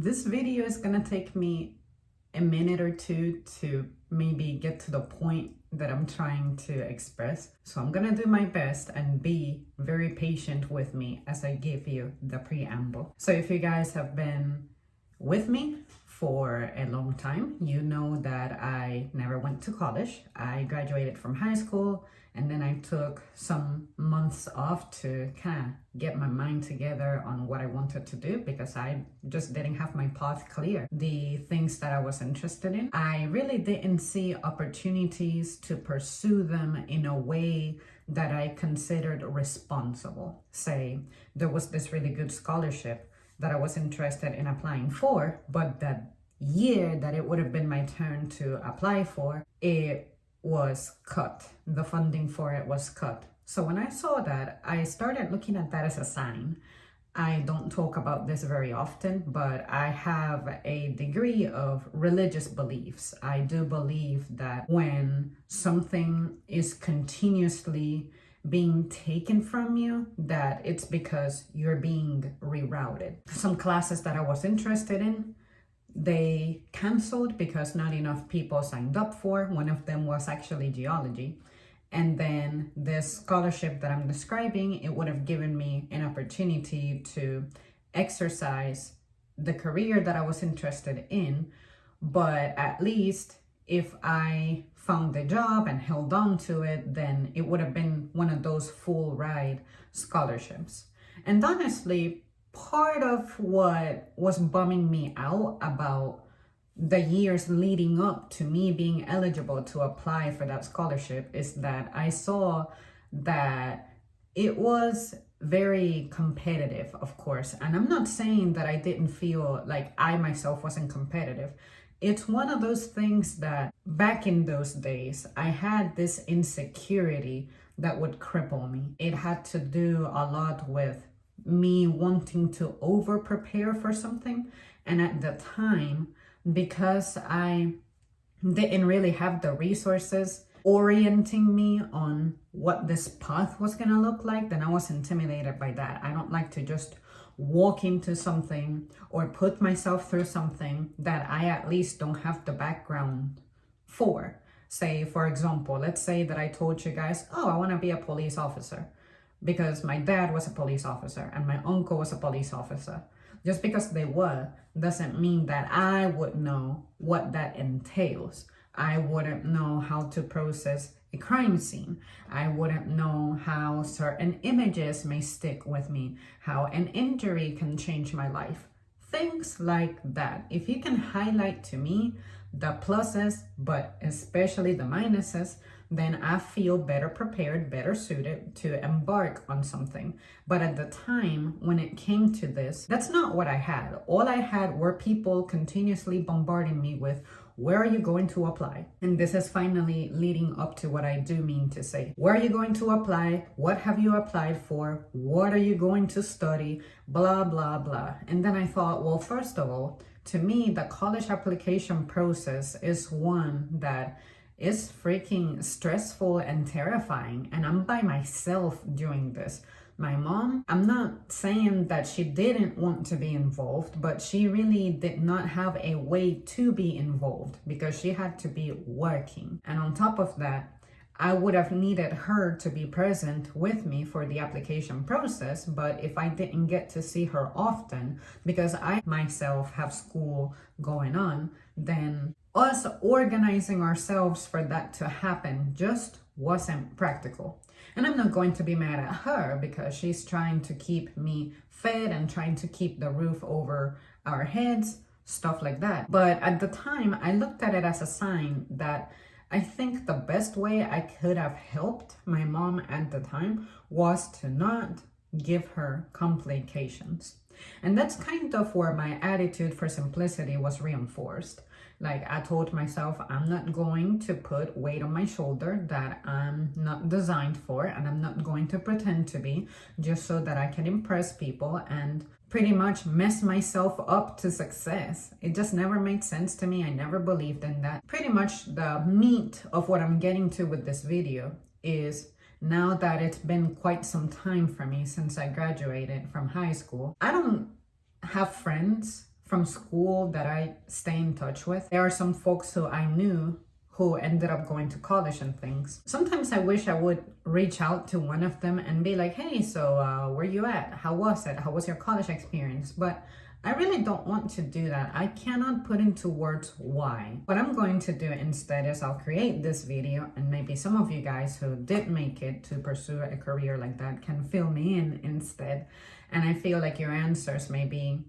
This video is gonna take me a minute or two to maybe get to the point that I'm trying to express. So I'm gonna do my best and be very patient with me as I give you the preamble. So if you guys have been with me for a long time, you know that I never went to college. I graduated from high school and then I took some months off to kind of get my mind together on what I wanted to do because I just didn't have my path clear. The things that I was interested in, I really didn't see opportunities to pursue them in a way that I considered responsible. Say, there was this really good scholarship that I was interested in applying for, but that year that it would have been my turn to apply for, it was cut. The funding for it was cut. So when I saw that, I started looking at that as a sign. I don't talk about this very often, but I have a degree of religious beliefs. I do believe that when something is continuously being taken from you, that it's because you're being rerouted. Some classes that I was interested in, they canceled because not enough people signed up for. One of them was actually geology. And then this scholarship that I'm describing, it would have given me an opportunity to exercise the career that I was interested in. But at least if I found the job and held on to it, then it would have been one of those full ride scholarships. And honestly, part of what was bumming me out about the years leading up to me being eligible to apply for that scholarship is that I saw that it was very competitive, of course. And I'm not saying that I didn't feel like I myself wasn't competitive. It's one of those things that back in those days, I had this insecurity that would cripple me. It had to do a lot with me wanting to over prepare for something. And at the time, because I didn't really have the resources orienting me on what this path was going to look like, then I was intimidated by that. I don't like to just walk into something or put myself through something that I at least don't have the background for. Say, for example, let's say that I told you guys, oh, I want to be a police officer because my dad was a police officer and my uncle was a police officer. Just because they were doesn't mean that I would know what that entails. I wouldn't know how to process a crime scene. I wouldn't know how certain images may stick with me, how an injury can change my life. Things like that. If you can highlight to me the pluses, but especially the minuses, then I feel better prepared, better suited to embark on something. But at the time when it came to this, that's not what I had. All I had were people continuously bombarding me with, where are you going to apply? And this is finally leading up to what I do mean to say. Where are you going to apply? What have you applied for? What are you going to study? Blah, blah, blah. And then I thought, well, first of all, to me, the college application process is one that is freaking stressful and terrifying. And I'm by myself doing this. My mom, I'm not saying that she didn't want to be involved, but she really did not have a way to be involved because she had to be working. And on top of that, I would have needed her to be present with me for the application process, but if I didn't get to see her often because I myself have school going on, then us organizing ourselves for that to happen just wasn't practical. And I'm not going to be mad at her because she's trying to keep me fed and trying to keep the roof over our heads, stuff like that. But at the time, I looked at it as a sign that I think the best way I could have helped my mom at the time was to not give her complications. And that's kind of where my attitude for simplicity was reinforced. Like I told myself, I'm not going to put weight on my shoulder that I'm not designed for, and I'm not going to pretend to be just so that I can impress people and pretty much mess myself up to success. It just never made sense to me. I never believed in that. Pretty much the meat of what I'm getting to with this video is, now that it's been quite some time for me since I graduated from high school, I don't have friends from school that I stay in touch with. There are some folks who I knew who ended up going to college and things. Sometimes I wish I would reach out to one of them and be like, hey, so where you at? How was it? How was your college experience? But I really don't want to do that. I cannot put into words why. What I'm going to do instead is I'll create this video, and maybe some of you guys who did make it to pursue a career like that can fill me in instead. And I feel like your answers may be,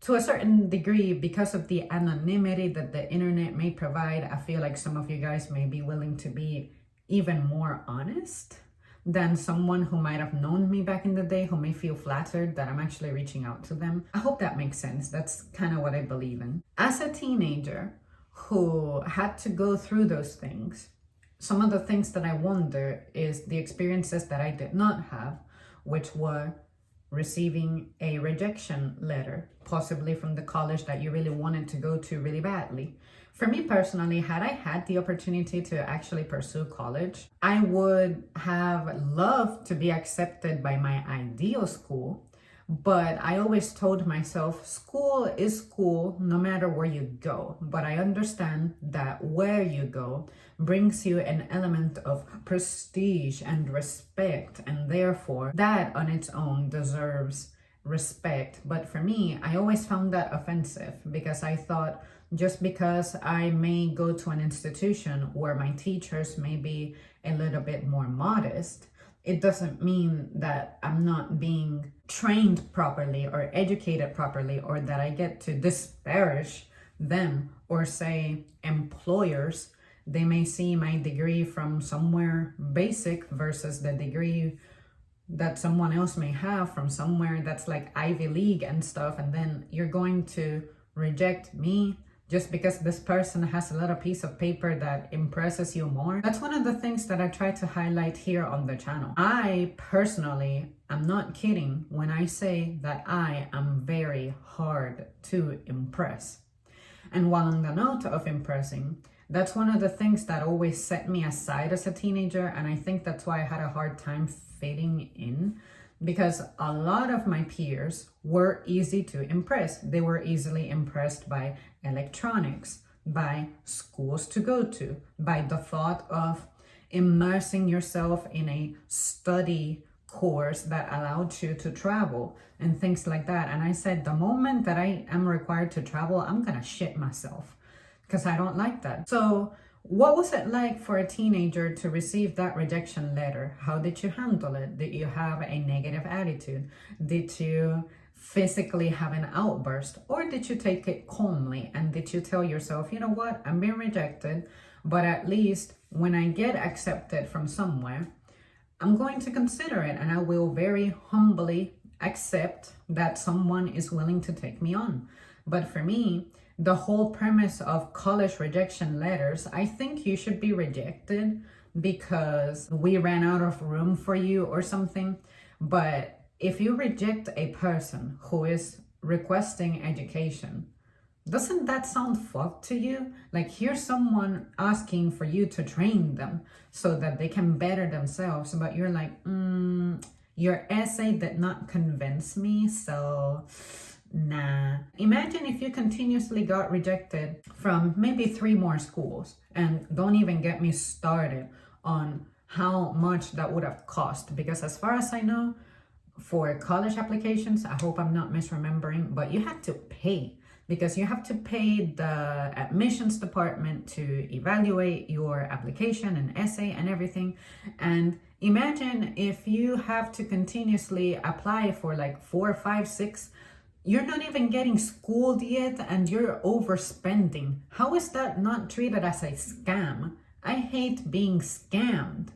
to a certain degree, because of the anonymity that the internet may provide, I feel like some of you guys may be willing to be even more honest than someone who might have known me back in the day, who may feel flattered that I'm actually reaching out to them. I hope that makes sense. That's kind of what I believe in. As a teenager who had to go through those things, some of the things that I wonder is the experiences that I did not have, which were receiving a rejection letter, possibly from the college that you really wanted to go to really badly. For me personally, had I had the opportunity to actually pursue college, I would have loved to be accepted by my ideal school, but I always told myself, school is school no matter where you go. But I understand that where you go brings you an element of prestige and respect, and therefore that on its own deserves respect. But for me, I always found that offensive, because I thought, just because I may go to an institution where my teachers may be a little bit more modest, it doesn't mean that I'm not being trained properly or educated properly, or that I get to disparage them or say employers. They may see my degree from somewhere basic versus the degree that someone else may have from somewhere that's like Ivy League and stuff, and then you're going to reject me just because this person has a little piece of paper that impresses you more. That's one of the things that I try to highlight here on the channel. I personally am not kidding when I say that I am very hard to impress. And while on the note of impressing, that's one of the things that always set me aside as a teenager, and I think that's why I had a hard time fitting in, because a lot of my peers were easy to impress. They were easily impressed by electronics, by schools to go to, by the thought of immersing yourself in a study course that allowed you to travel and things like that. And I said, the moment that I am required to travel, I'm gonna shit myself, because I don't like that. So what was it like for a teenager to receive that rejection letter? How did you handle it? Did you have a negative attitude? Did you physically have an outburst? Or did you take it calmly? And did you tell yourself, you know what, I'm being rejected, but at least when I get accepted from somewhere, I'm going to consider it, and I will very humbly accept that someone is willing to take me on. But for me, the whole premise of college rejection letters, I think you should be rejected because we ran out of room for you or something. But if you reject a person who is requesting education, doesn't that sound fucked to you? Like, here's someone asking for you to train them so that they can better themselves, but you're like, your essay did not convince me, so nah. Imagine if you continuously got rejected from maybe 3 more schools, and don't even get me started on how much that would have cost, because as far as I know, for college applications, I hope I'm not misremembering, but you had to pay, because you have to pay the admissions department to evaluate your application and essay and everything. And imagine if you have to continuously apply for like 4, 5, 6, you're not even getting schooled yet and you're overspending. How is that not treated as a scam? I hate being scammed,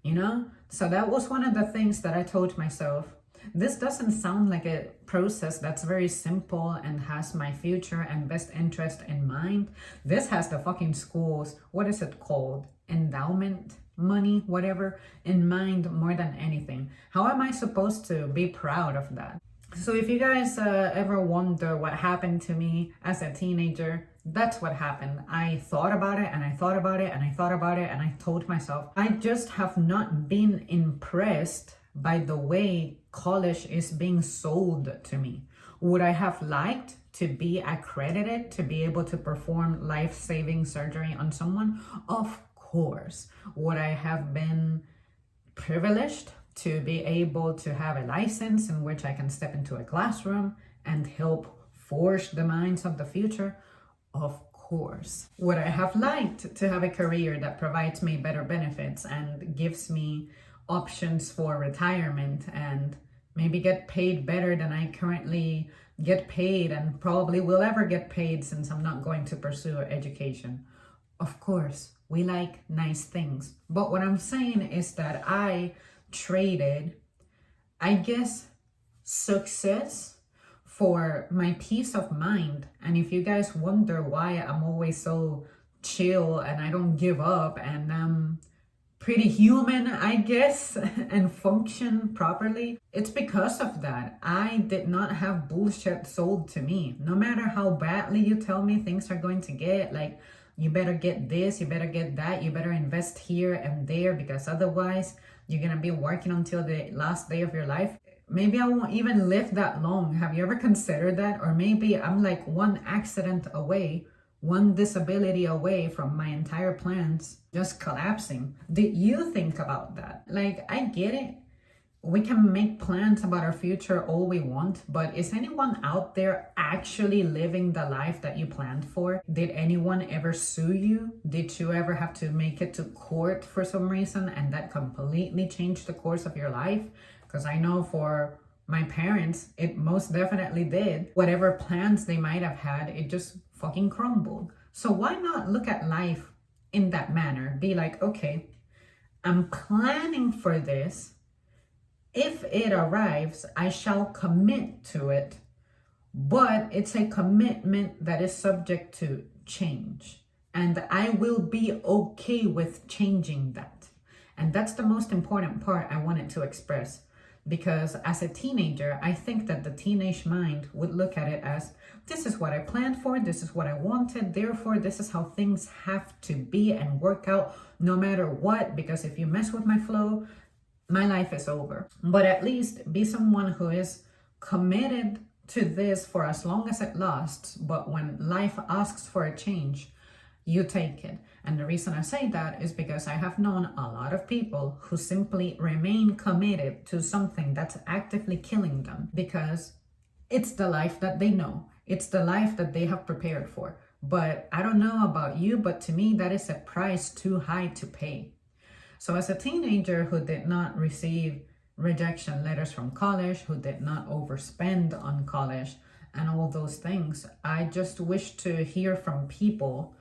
you know? So that was one of the things that I told myself. This doesn't sound like a process that's very simple and has my future and best interest in mind. This has the fucking school's, what is it called? Endowment money, whatever, in mind more than anything. How am I supposed to be proud of that? So if you guys ever wonder what happened to me as a teenager, that's what happened. I thought about it and I thought about it and I thought about it, and I told myself, I just have not been impressed by the way college is being sold to me. Would I have liked to be accredited to be able to perform life-saving surgery on someone? Of course. Would I have been privileged to be able to have a license in which I can step into a classroom and help forge the minds of the future? Of course. Would I have liked to have a career that provides me better benefits and gives me options for retirement and maybe get paid better than I currently get paid and probably will ever get paid since I'm not going to pursue education? Of course, we like nice things. But what I'm saying is that I traded, I guess, success for my peace of mind. And if you guys wonder why I'm always so chill and I don't give up and I'm pretty human, I guess, and function properly, it's because of that. I did not have bullshit sold to me. No matter how badly you tell me things are going to get, like, you better get this, you better get that, you better invest here and there, because otherwise you're gonna be working until the last day of your life. Maybe I won't even live that long. Have you ever considered that? Or maybe I'm like one accident away, one disability away from my entire plans just collapsing. Did you think about that? Like, I get it. We can make plans about our future all we want, but is anyone out there actually living the life that you planned for? Did anyone ever sue you? Did you ever have to make it to court for some reason and that completely changed the course of your life? Because I know for my parents, it most definitely did. Whatever plans they might have had, it just fucking crumbled. So why not look at life in that manner? Be like, okay, I'm planning for this. If it arrives, I shall commit to it, but it's a commitment that is subject to change. And I will be okay with changing that. And that's the most important part I wanted to express. Because as a teenager, I think that the teenage mind would look at it as, this is what I planned for, this is what I wanted, therefore this is how things have to be and work out no matter what, because if you mess with my flow, my life is over. But at least be someone who is committed to this for as long as it lasts, but when life asks for a change, you take it. And the reason I say that is because I have known a lot of people who simply remain committed to something that's actively killing them because it's the life that they know. It's the life that they have prepared for. But I don't know about you, but to me, that is a price too high to pay. So as a teenager who did not receive rejection letters from college, who did not overspend on college and all those things, I just wish to hear from people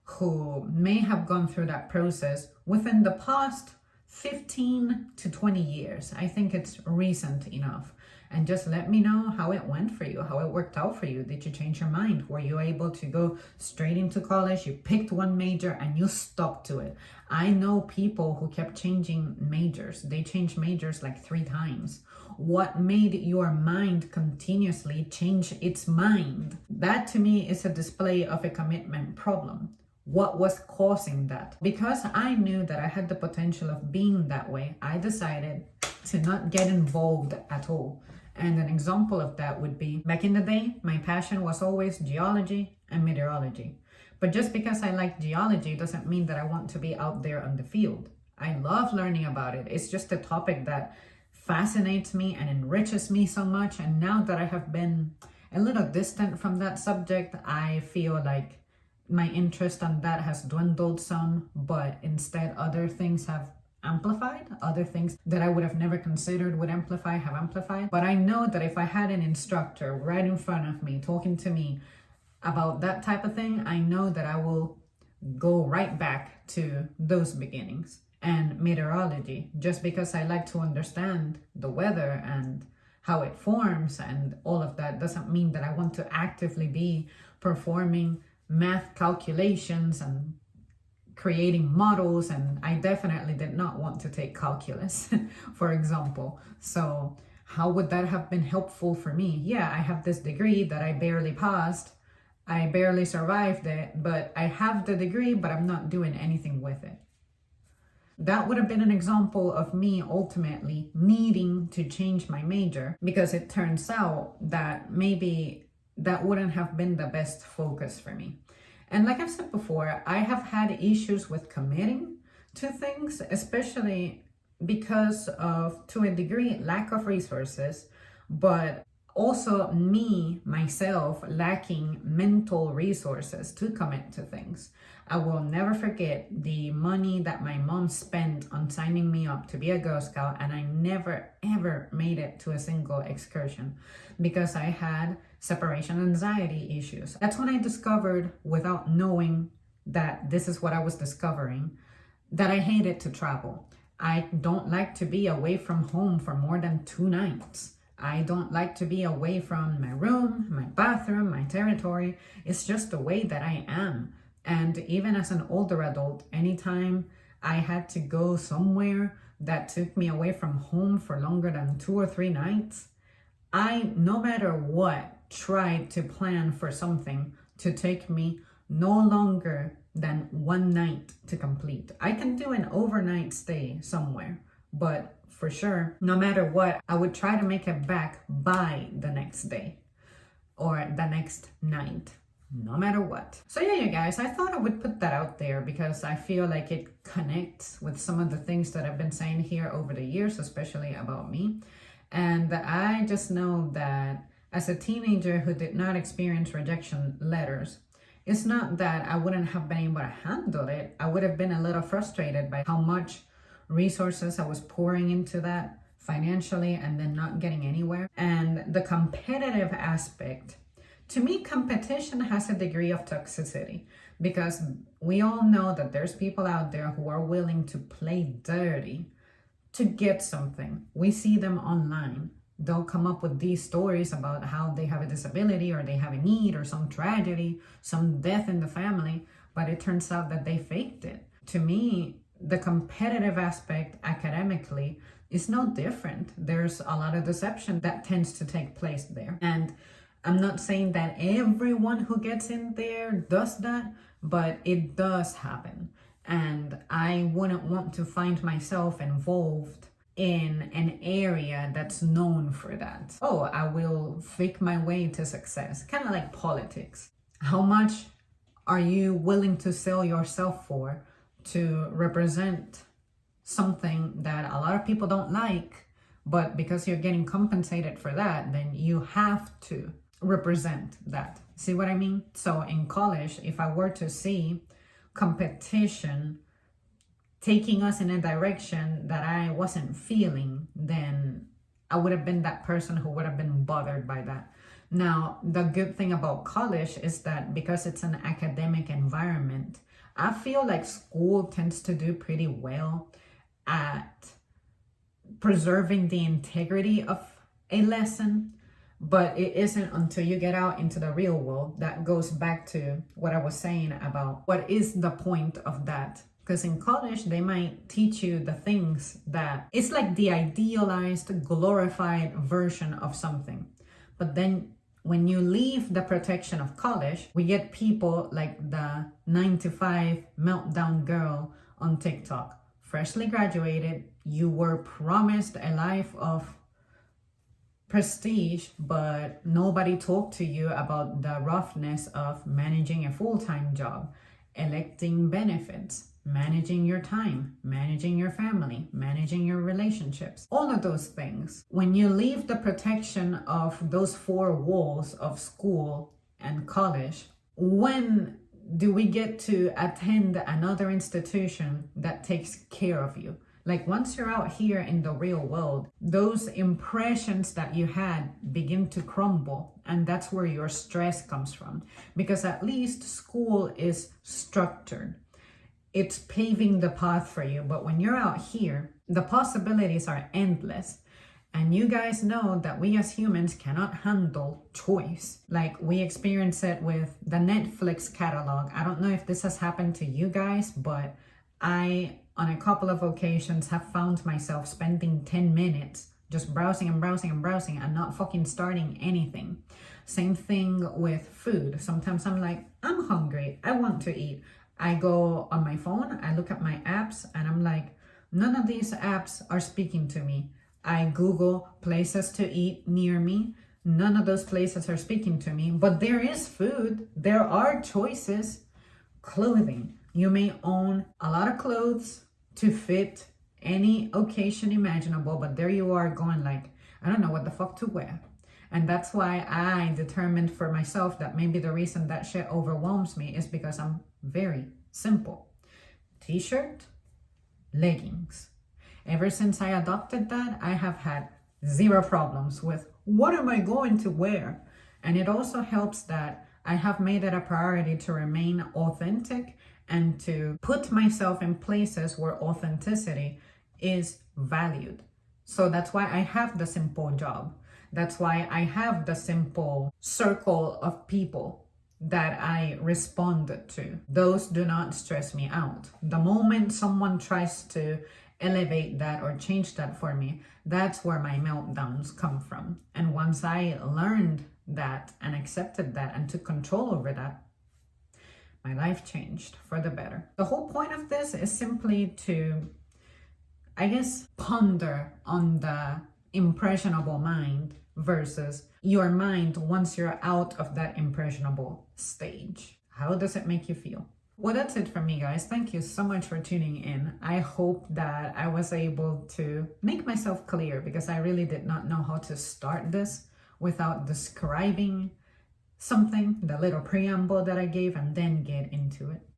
who may have gone through that process within the past 15 to 20 years. I think it's recent enough. And just let me know how it went for you, how it worked out for you. Did you change your mind? Were you able to go straight into college? You picked one major and you stuck to it. I know people who kept changing majors. They changed majors like 3 times. What made your mind continuously change its mind? That to me is a display of a commitment problem. What was causing that? Because I knew that I had the potential of being that way, I decided to not get involved at all. And an example of that would be, back in the day, my passion was always geology and meteorology. But just because I like geology doesn't mean that I want to be out there on the field. I love learning about it. It's just a topic that fascinates me and enriches me so much. And now that I have been a little distant from that subject, I feel like my interest on that has dwindled some, but instead other things have amplified. Other things that I would have never considered would amplify have amplified. But I know that if I had an instructor right in front of me talking to me about that type of thing, I know that I will go right back to those beginnings. And meteorology, just because I like to understand the weather and how it forms and all of that, doesn't mean that I want to actively be performing math calculations and creating models. And I definitely did not want to take calculus, for example. So how would that have been helpful for me? Yeah, I have this degree that I barely passed. I barely survived it, but I have the degree, but I'm not doing anything with it. That would have been an example of me ultimately needing to change my major, because it turns out that maybe that wouldn't have been the best focus for me. And like I've said before, I have had issues with committing to things, especially because of, to a degree, lack of resources, but also myself, lacking mental resources to commit to things. I will never forget the money that my mom spent on signing me up to be a Girl Scout, and I never ever made it to a single excursion because I had separation anxiety issues. That's when I discovered, without knowing that this is what I was discovering, that I hated to travel. I don't like to be away from home for more than 2 nights. I don't like to be away from my room, my bathroom, my territory. It's just the way that I am. And even as an older adult, anytime I had to go somewhere that took me away from home for longer than 2 or 3 nights, I, no matter what, tried to plan for something to take me no longer than 1 night to complete. I can do an overnight stay somewhere, but for sure, no matter what, I would try to make it back by the next day or the next night, no matter what. So yeah, you guys, I thought I would put that out there because I feel like it connects with some of the things that I've been saying here over the years, especially about me. And I just know that as a teenager who did not experience rejection letters, it's not that I wouldn't have been able to handle it. I would have been a little frustrated by how much resources I was pouring into that financially and then not getting anywhere. And the competitive aspect, to me, competition has a degree of toxicity because we all know that there's people out there who are willing to play dirty to get something. We see them online. They'll come up with these stories about how they have a disability or they have a need or some tragedy, some death in the family, but it turns out that they faked it. To me, the competitive aspect academically is no different. There's a lot of deception that tends to take place there. And I'm not saying that everyone who gets in there does that, but it does happen. And I wouldn't want to find myself involved in an area that's known for that. Oh, I will fake my way to success. Kind of like politics. How much are you willing to sell yourself for to represent something that a lot of people don't like, but because you're getting compensated for that, then you have to represent that. See what I mean? So in college, if I were to see competition taking us in a direction that I wasn't feeling, then I would have been that person who would have been bothered by that. Now, the good thing about college is that because it's an academic environment, I feel like school tends to do pretty well at preserving the integrity of a lesson, but it isn't until you get out into the real world that goes back to what I was saying about what is the point of that. Because in college, they might teach you the things that it's like the idealized, glorified version of something. But then when you leave the protection of college, we get people like the 9 to 5 meltdown girl on TikTok. Freshly graduated, you were promised a life of prestige, but nobody talked to you about the roughness of managing a full-time job, electing benefits, managing your time, managing your family, managing your relationships, all of those things. When you leave the protection of those 4 walls of school and college, when do we get to attend another institution that takes care of you? Like once you're out here in the real world, those impressions that you had begin to crumble, and that's where your stress comes from. Because at least school is structured. It's paving the path for you. But when you're out here, the possibilities are endless. And you guys know that we as humans cannot handle choice. Like we experience it with the Netflix catalog. I don't know if this has happened to you guys, but I, on a couple of occasions, have found myself spending 10 minutes just browsing and browsing and browsing and not fucking starting anything. Same thing with food. Sometimes I'm like, I'm hungry. I want to eat. I go on my phone, I look at my apps, and I'm like, none of these apps are speaking to me. I Google places to eat near me. None of those places are speaking to me, but there is food. There are choices. Clothing. You may own a lot of clothes to fit any occasion imaginable, but there you are going like, I don't know what the fuck to wear. And that's why I determined for myself that maybe the reason that shit overwhelms me is because I'm very simple. T-shirt, leggings. Ever since I adopted that, I have had zero problems with what am I going to wear? And it also helps that I have made it a priority to remain authentic and to put myself in places where authenticity is valued. So that's why I have the simple job. That's why I have the simple circle of people that I respond to. Those do not stress me out. The moment someone tries to elevate that or change that for me, that's where my meltdowns come from. And once I learned that and accepted that and took control over that, my life changed for the better. The whole point of this is simply to, I guess, ponder on the impressionable mind versus your mind once you're out of that impressionable stage. How does it make you feel? Well, that's it from me, guys. Thank you so much for tuning in. I hope that I was able to make myself clear because I really did not know how to start this without describing something, the little preamble that I gave, and then get into it.